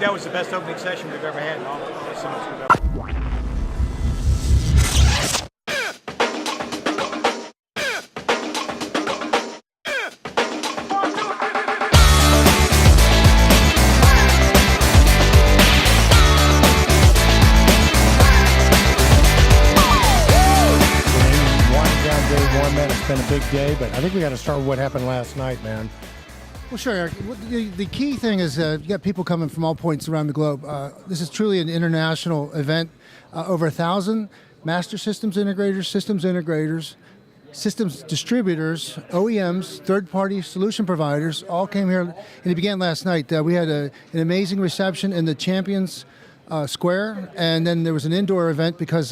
that was the best opening session we've ever had in all the summits we've ever. It's been a big day, but I think we got to start with what happened last night, man. Well, sure, Eric. The key thing is you got people coming from all points around the globe. This is truly an international event. Over 1,000 master systems integrators, systems distributors, OEMs, third-party solution providers all came here, and it began last night. We had an amazing reception in the Champions Square, and then there was an indoor event because,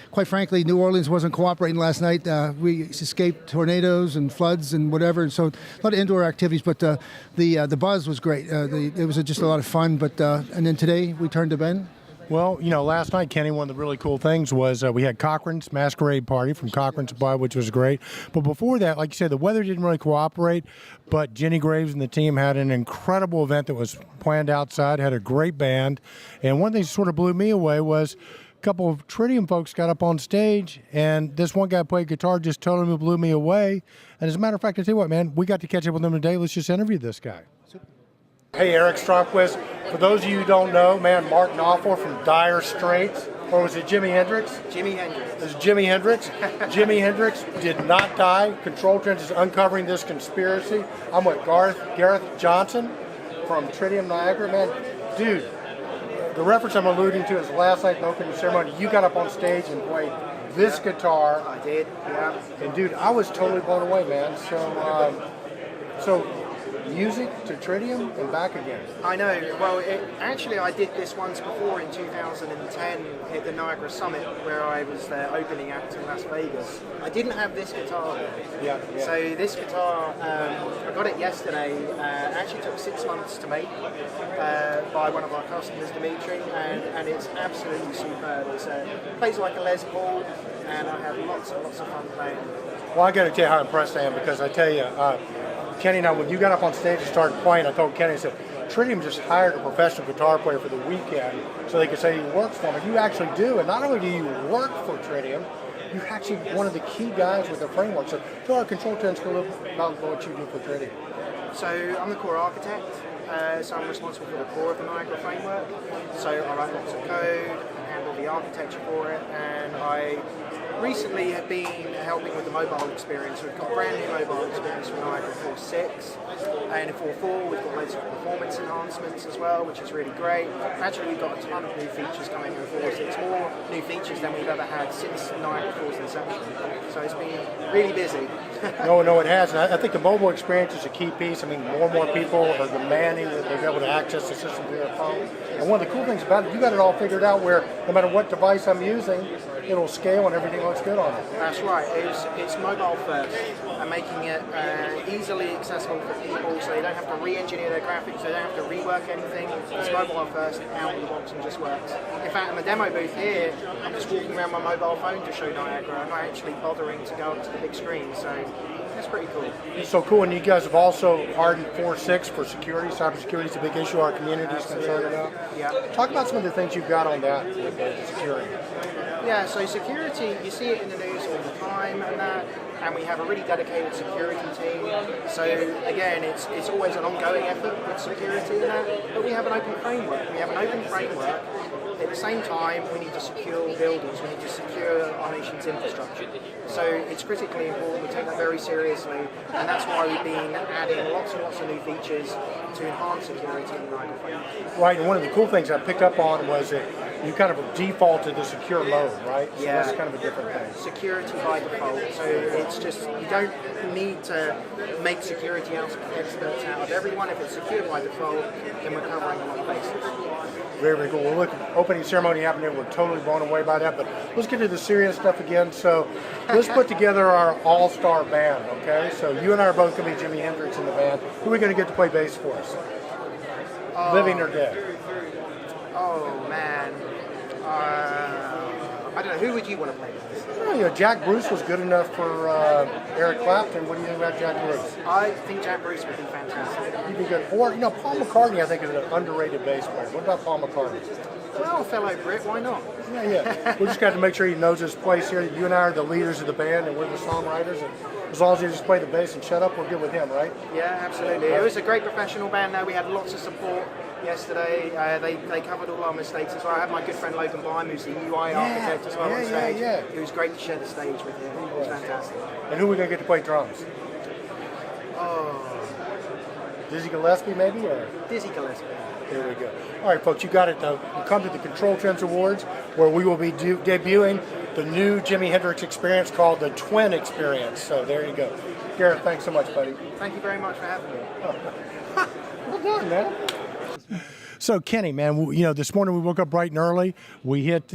quite frankly, New Orleans wasn't cooperating last night. We escaped tornadoes and floods and whatever, and so a lot of indoor activities. But the buzz was great. It was just a lot of fun. But and then today we turned to Ben. Well, last night, Kenny, one of the really cool things was we had Cochrane's Masquerade Party from Cochrane Supply, which was great. But before that, like you said, the weather didn't really cooperate, but Jenny Graves and the team had an incredible event that was planned outside, had a great band. And one thing that sort of blew me away was a couple of Tritium folks got up on stage, and this one guy played guitar, just totally blew me away. And as a matter of fact, I tell you what, man, we got to catch up with him today. Let's just interview this guy. Hey, Eric Stromquist. For those of you who don't know, man, Mark Knopfler from Dire Straits, or was it Jimi Hendrix? Jimi Hendrix. It was Jimi Hendrix. Jimi Hendrix did not die. Control Trends is uncovering this conspiracy. I'm with Gareth Johnson from Tritium Niagara. Man, dude, the reference I'm alluding to is last night in the opening ceremony, you got up on stage and played this guitar. I did, yeah. And dude, I was totally blown away, man. So music to Tritium and back again. I know. Well, actually, I did this once before in 2010 at the Niagara Summit, where I was their opening act in Las Vegas. I didn't have this guitar there. Yeah. So this guitar, I got it yesterday. Actually took 6 months to make by one of our customers, Dimitri, and it's absolutely superb. It plays like a Les Paul, and I had lots and lots of fun playing. Well, I got to tell you how impressed I am, because I tell you, Kenny and I, when you got up on stage and started playing, I told Kenny, I said, Tritium just hired a professional guitar player for the weekend so they could say he works for them. And you actually do. And not only do you work for Tritium, you're actually one of the key guys with the framework. So tell our Control Trends a little about what you do for Tritium. So I'm the core architect. So I'm responsible for the core of the Niagara framework. So I write lots of code and handle the architecture for it. And I recently have been helping with the mobile experience. We've got a brand new mobile experience for Niagara 4.6, and in 4.4 we've got loads of performance enhancements as well, which is really great. Actually, we've got a ton of new features coming in 4.6, more new features than we've ever had since Niagara 4's inception. So it's been really busy. No, it has. And I think the mobile experience is a key piece. I mean, more and more people are demanding that they're able to access the system through their phone. And one of the cool things about it, you got it all figured out where no matter what device I'm using, it'll scale and everything looks good on it. That's right. It's mobile first and making it easily accessible for people, so they don't have to re-engineer their graphics, they don't have to rework anything. It's mobile first, out of the box and just works. In fact, in the demo booth here, I'm just walking around my mobile phone to show Niagara. I'm not actually bothering to go up to the big screen, so that's pretty cool. It's so cool, and you guys have also hardened 4.6 for security. Cybersecurity is a big issue our community is concerned about. Yeah. Talk about some of the things you've got on that with security. Yeah, so security, you see it in the news all the time and that, and we have a really dedicated security team. So again, it's always an ongoing effort with security and that, but we have an open framework. At the same time, we need to secure buildings, we need to secure our nation's infrastructure. So it's critically important, we take that very seriously, and that's why we've been adding lots and lots of new features to enhance security in the Niagara framework. Right, and one of the cool things I picked up on was that you kind of defaulted to secure mode, right? So yeah. That's kind of a different thing. Security by default. So it's just, you don't need to make security experts out of everyone. If it's secured by default, then we're covering a lot of bases. Very, very cool. Well, look, opening ceremony happened here. We're totally blown away by that. But let's get to the serious stuff again. So let's put together our all-star band, okay? So you and I are both going to be Jimi Hendrix in the band. Who are we going to get to play bass for us? Living or dead? Oh, man. I don't know Who would you want to play with? Well, Jack Bruce was good enough for Eric Clapton. What do you think about Jack Bruce? I think Jack Bruce would be fantastic. He'd be good. Or, Paul McCartney, I think, is an underrated bass player. What about Paul McCartney? Well, fellow Brit, why not? Yeah. We just got to make sure he knows his place here. You and I are the leaders of the band, and we're the songwriters. And as long as he just play the bass and shut up, we're good with him, right? Yeah, absolutely. It was a great professional band. Now we had lots of support yesterday. They covered all our mistakes as well. I had my good friend Logan Blime, who's the UI architect as well on stage. It was great to share the stage with him. It was fantastic. And who are we going to get to play drums? Dizzy Gillespie, maybe? Or Dizzy Gillespie. There we go. All right, folks, you got it. Come to the Control Trends Awards, where we will be debuting the new Jimi Hendrix experience called the Twin Experience. So there you go. Garrett, thanks so much, buddy. Thank you very much for having me. Well done, man. So Kenny, man, this morning we woke up bright and early. We hit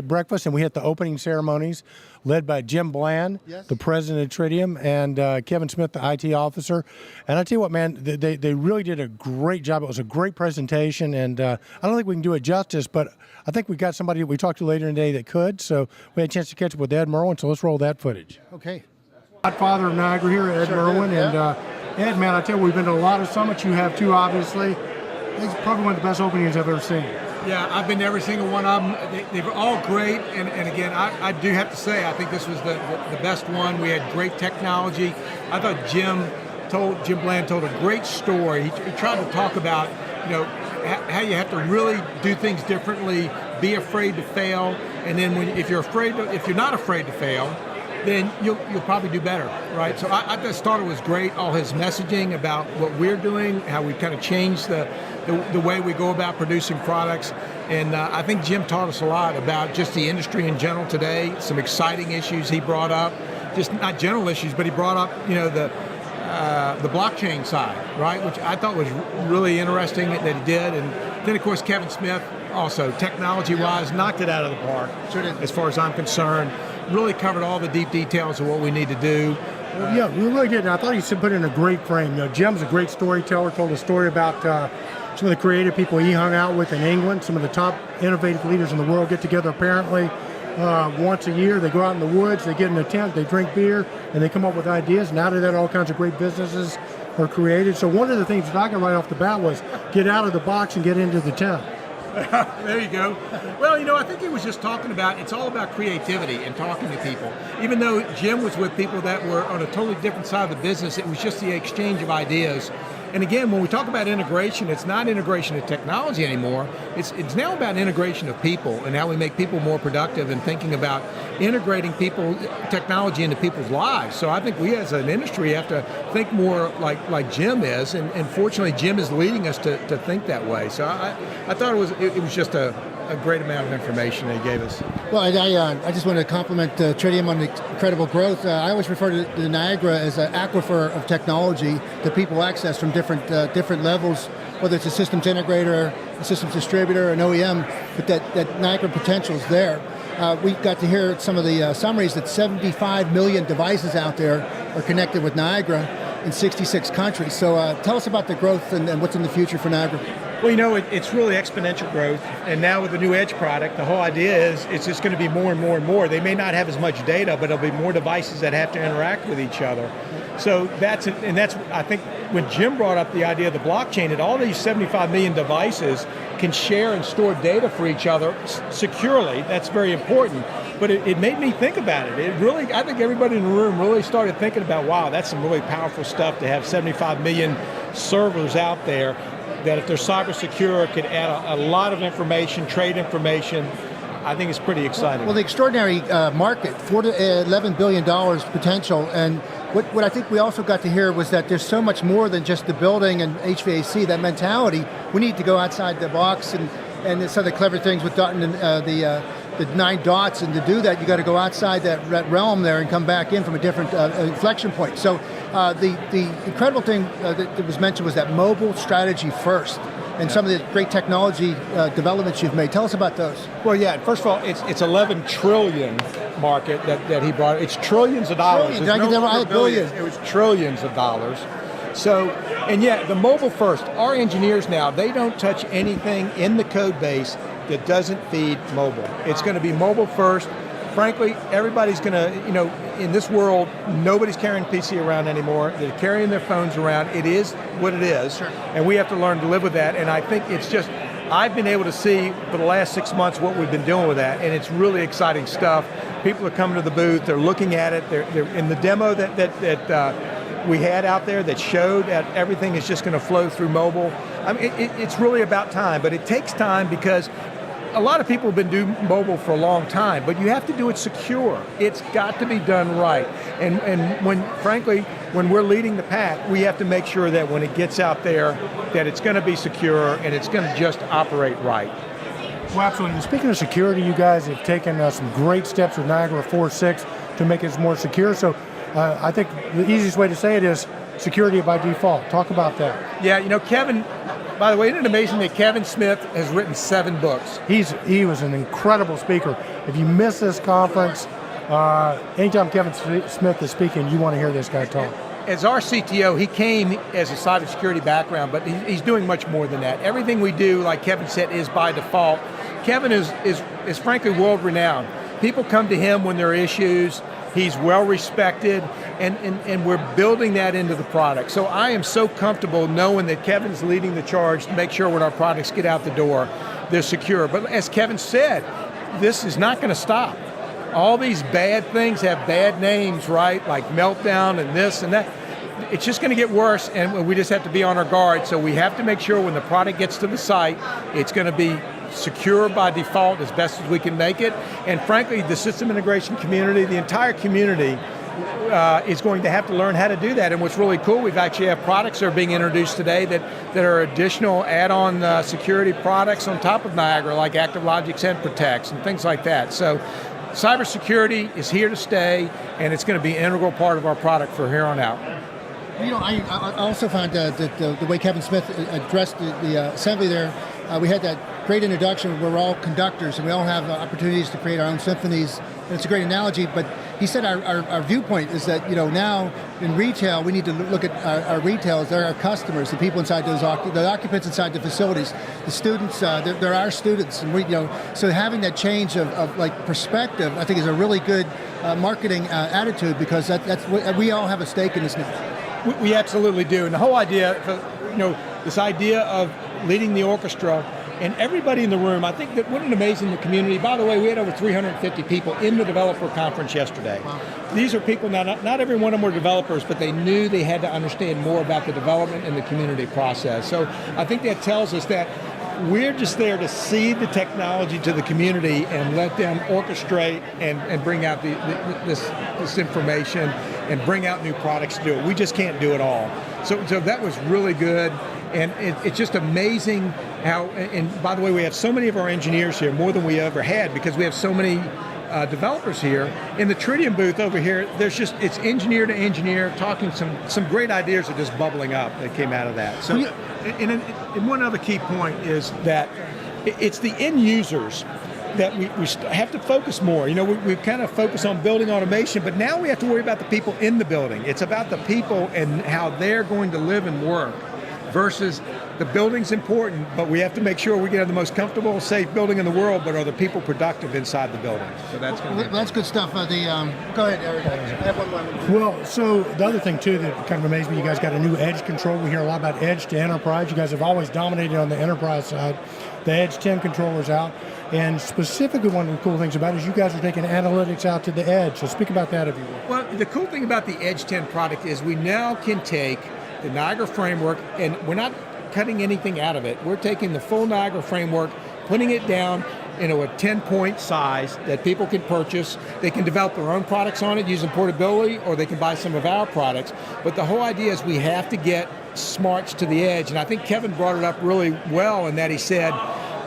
breakfast and we hit the opening ceremonies, led by Jim Bland, the president of Tritium, and Kevin Smith, the IT officer. And I tell you what, man, they really did a great job. It was a great presentation, and I don't think we can do it justice, but I think we got somebody that we talked to later in the day that could. So we had a chance to catch up with Ed Merwin. So let's roll that footage. Okay. Godfather of Niagara here, Ed Merwin, and Ed, man, I tell you, we've been to a lot of summits. You have too, obviously. It's probably one of the best openings I've ever seen. Yeah, I've been to every single one of them. They were all great, and again, I do have to say, I think this was the best one. We had great technology. I thought Jim Bland told a great story. He tried to talk about, how you have to really do things differently, be afraid to fail, and then if you're not afraid to fail, then you'll probably do better, right? So I just thought it was great, all his messaging about what we're doing, how we kind of changed the way we go about producing products. And I think Jim taught us a lot about just the industry in general today, some exciting issues he brought up, just not general issues, but he brought up, the blockchain side, right? Which I thought was really interesting that he did. And then, of course, Kevin Smith also, technology-wise, knocked it out of the park, as far as I'm concerned. Really covered all the deep details of what we need to do. Yeah, we really did. And I thought he put it in a great frame. Jim's a great storyteller, told a story about some of the creative people he hung out with in England. Some of the top innovative leaders in the world get together apparently once a year. They go out in the woods, they get in a tent, they drink beer, and they come up with ideas. And out of that, all kinds of great businesses are created. So one of the things that I got right off the bat was get out of the box and get into the tent. There you go. Well, I think he was just talking about, it's all about creativity and talking to people. Even though Jim was with people that were on a totally different side of the business, it was just the exchange of ideas. And again, when we talk about integration, it's not integration of technology anymore. It's now about integration of people and how we make people more productive and thinking about integrating technology into people's lives. So I think we as an industry have to think more like Jim is, and fortunately Jim is leading us to think that way. So I thought it was just a great amount of information they gave us. Well, I just want to compliment Tritium on the incredible growth. I always refer to Niagara as an aquifer of technology that people access from different levels, whether it's a systems integrator, a systems distributor, an OEM, but that Niagara potential is there. We got to hear some of the summaries that 75 million devices out there are connected with Niagara in 66 countries. So tell us about the growth and what's in the future for Niagara. Well, it's really exponential growth, and now with the new Edge product, the whole idea is it's just going to be more and more and more. They may not have as much data, but there'll be more devices that have to interact with each other. So that's I think when Jim brought up the idea of the blockchain, that all these 75 million devices can share and store data for each other securely. That's very important. But it made me think about it. I think everybody in the room really started thinking about, wow, that's some really powerful stuff to have 75 million servers out there that if they're cyber secure could add a lot of information, trade information. I think it's pretty exciting. Well, the extraordinary market, $4 to $11 billion potential, and what I think we also got to hear was that there's so much more than just the building and HVAC, that mentality. We need to go outside the box, and some of the clever things with Dotton and the 9 dots, and to do that, you got to go outside that realm there and come back in from a different inflection point. So the incredible thing that was mentioned was that mobile strategy first, and some of the great technology developments you've made. Tell us about those. Well, yeah, first of all, it's 11 trillion market that he brought. It's trillions of dollars. I had billions. It was trillions of dollars. So, and yeah, the mobile first. Our engineers now, they don't touch anything in the code base that doesn't feed mobile. It's going to be mobile first. frankly, everybody's going to, in this world, nobody's carrying PC around anymore. They're carrying their phones around. It is what it is, Sure. and we have to learn to live with that. And I think it's just, I've been able to see for the last 6 months what we've been doing with that, and it's really exciting stuff. People are coming to the booth, they're looking at it, they're in the demo that we had out there that showed that everything is just going to flow through mobile. I mean, it's really about time, but it takes time because a lot of people have been doing mobile for a long time, but you have to do it secure. It's got to be done right. And when we're leading the pack, we have to make sure that when it gets out there, that it's going to be secure and it's going to just operate right. Well, absolutely. And speaking of security, you guys have taken some great steps with Niagara 4.6 to make it more secure. So I think the easiest way to say it is security by default. Talk about that. Yeah, Kevin, by the way, isn't it amazing that Kevin Smith has written 7 books? He was an incredible speaker. If you miss this conference, anytime Kevin Smith is speaking, you want to hear this guy talk. As our CTO, he came as a cybersecurity background, but he's doing much more than that. Everything we do, like Kevin said, is by default. Kevin is frankly world-renowned. People come to him when there are issues. He's well-respected, and we're building that into the product. So I am so comfortable knowing that Kevin's leading the charge to make sure when our products get out the door, they're secure. But as Kevin said, this is not going to stop. All these bad things have bad names, right? Like meltdown and this and that. It's just going to get worse, and we just have to be on our guard. So we have to make sure when the product gets to the site, it's going to be secure by default as best as we can make it. And frankly, the system integration community, the entire community, is going to have to learn how to do that. And what's really cool, we've actually have products that are being introduced today that are additional add-on security products on top of Niagara, like ActiveLogix and Protects and things like that. So cybersecurity is here to stay, and it's going to be an integral part of our product from here on out. I also found that the way Kevin Smith addressed the assembly there, we had that great introduction where we're all conductors and we all have opportunities to create our own symphonies. And it's a great analogy, but he said our viewpoint is that now in retail we need to look at our retailers, they're our customers, the people inside the occupants inside the facilities, the students, they're our students, and so having that change of like perspective, I think is a really good marketing attitude, because that's what, we all have a stake in this now. We absolutely do, and the whole idea, this idea of leading the orchestra and everybody in the room, I think that wasn't amazing the community. By the way, we had over 350 people in the developer conference yesterday. Wow. These are people, not every one of them were developers, but they knew they had to understand more about the development and the community process. So I think that tells us that we're just there to seed the technology to the community and let them orchestrate and bring out this information and bring out new products to do it. We just can't do it all. So that was really good. And it's just amazing how, and by the way, we have so many of our engineers here, more than we ever had, because we have so many developers here. In the Tritium booth over here, it's engineer to engineer, talking some great ideas are just bubbling up that came out of that. So, and one other key point is that it's the end users that we have to focus more. We kind of focus on building automation, but now we have to worry about the people in the building. It's about the people and how they're going to live and work, versus the building's important, but we have to make sure we get the most comfortable, safe building in the world, but are the people productive inside the building? So that's going to be that's good stuff. Go ahead, Eric. I have one more. Well, so the other thing too that kind of amazed me, you guys got a new edge control. We hear a lot about edge to enterprise. You guys have always dominated on the enterprise side. The Edge 10 controller's out, and specifically one of the cool things about it is you guys are taking analytics out to the edge. So speak about that if you will. Well, the cool thing about the Edge 10 product is we now can take the Niagara framework, and we're not cutting anything out of it. We're taking the full Niagara framework, putting it down into a 10-point size that people can purchase. They can develop their own products on it using portability, or they can buy some of our products. But the whole idea is we have to get smarts to the edge, and I think Kevin brought it up really well in that he said,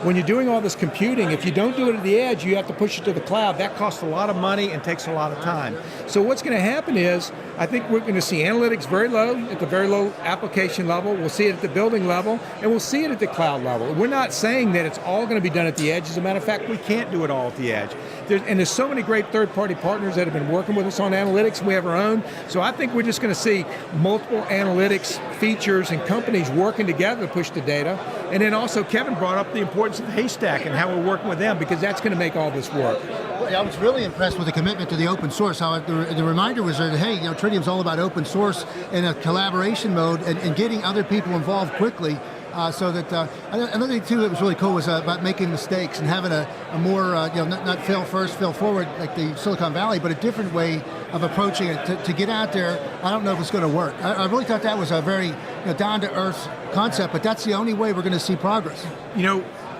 when you're doing all this computing, if you don't do it at the edge, you have to push it to the cloud. That costs a lot of money and takes a lot of time. So what's going to happen is, I think we're going to see analytics very low, at the very low application level. We'll see it at the building level, and we'll see it at the cloud level. We're not saying that it's all going to be done at the edge. As a matter of fact, we can't do it all at the edge. There's so many great third-party partners that have been working with us on analytics. We have our own. So I think we're just going to see multiple analytics features and companies working together to push the data. And then also, Kevin brought up the importance importance of the haystack and how we're working with them, because that's going to make all this work. Well, I was really impressed with the commitment to the open source. How the reminder was that, hey, Tritium's all about open source in a collaboration mode and getting other people involved quickly. So that another thing too that was really cool was about making mistakes and having a more not fail first, fail forward like the Silicon Valley, but a different way of approaching it to get out there. I don't know if it's going to work. I really thought that was a very down to earth concept, but that's the only way we're going to see progress.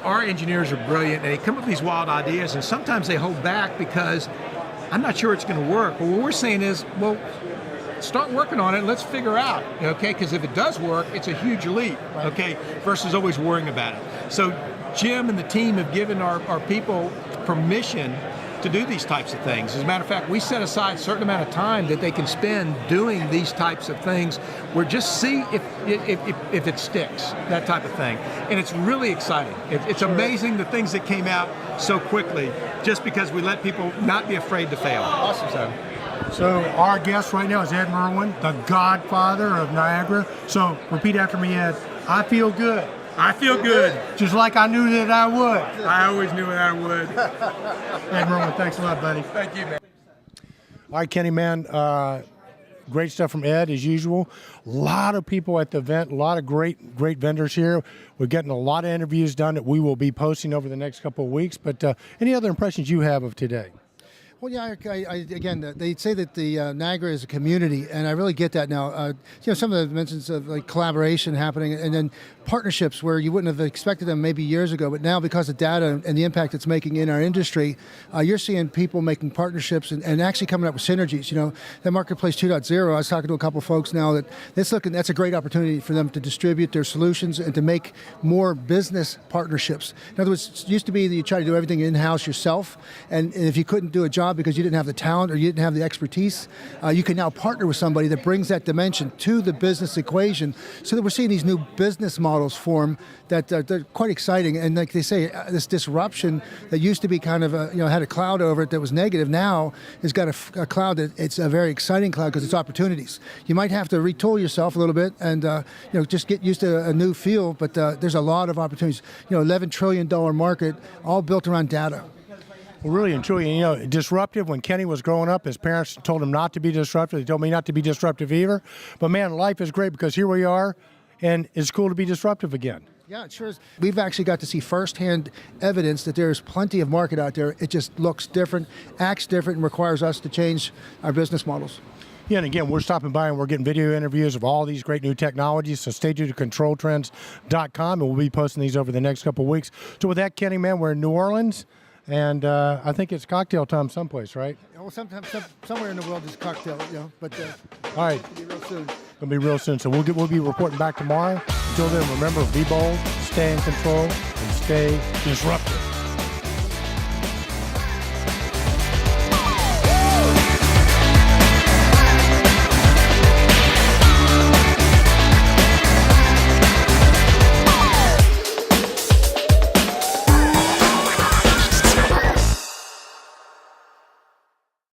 Our engineers are brilliant, and they come up with these wild ideas, and sometimes they hold back because I'm not sure it's going to work. But what we're saying is, well, start working on it. Let's figure out, okay? Because if it does work, it's a huge leap, okay? Versus always worrying about it. So Jim and the team have given our people permission to do these types of things. As a matter of fact, we set aside a certain amount of time that they can spend doing these types of things. We're just see if it sticks, that type of thing. And it's really exciting. It's amazing the things that came out so quickly, just because we let people not be afraid to fail. Awesome. So our guest right now is Ed Merwin, the godfather of Niagara. So repeat after me, Ed. I feel good. I feel good. Just like I knew that I would. I always knew that I would. Ed Merwin, thanks a lot, buddy. Thank you, man. All right, Kenny, man. Great stuff from Ed, as usual. A lot of people at the event, a lot of great vendors here. We're getting a lot of interviews done that we will be posting over the next couple of weeks. But any other impressions you have of today? Well, yeah, again, they say that the Niagara is a community, and I really get that now. Some of the mentions of like collaboration happening, and then partnerships where you wouldn't have expected them maybe years ago, but now because of data and the impact it's making in our industry, you're seeing people making partnerships and actually coming up with synergies. That Marketplace 2.0, I was talking to a couple of folks now that that's a great opportunity for them to distribute their solutions and to make more business partnerships. In other words, it used to be that you try to do everything in-house yourself, and if you couldn't do a job because you didn't have the talent or you didn't have the expertise, you can now partner with somebody that brings that dimension to the business equation, so that we're seeing these new business models form that they're quite exciting. And like they say, this disruption that used to be kind of had a cloud over it that was negative, now has got a cloud that it's a very exciting cloud because it's opportunities. You might have to retool yourself a little bit and just get used to a new feel, but there's a lot of opportunities. $11 trillion market, all built around data. Well, really and truly, disruptive. When Kenny was growing up, his parents told him not to be disruptive. They told me not to be disruptive either. But man, life is great because here we are, and it's cool to be disruptive again. Yeah, it sure is. We've actually got to see firsthand evidence that there's plenty of market out there. It just looks different, acts different, and requires us to change our business models. Yeah, and again, we're stopping by and we're getting video interviews of all these great new technologies, so stay tuned to controltrends.com, and we'll be posting these over the next couple of weeks. So with that, Kenny, man, we're in New Orleans, and I think it's cocktail time someplace, right? Well, somewhere in the world is cocktail, but all right. it'll be real soon. It'll be real soon, so we'll be reporting back tomorrow. Until then, remember, be bold, stay in control, and stay disruptive.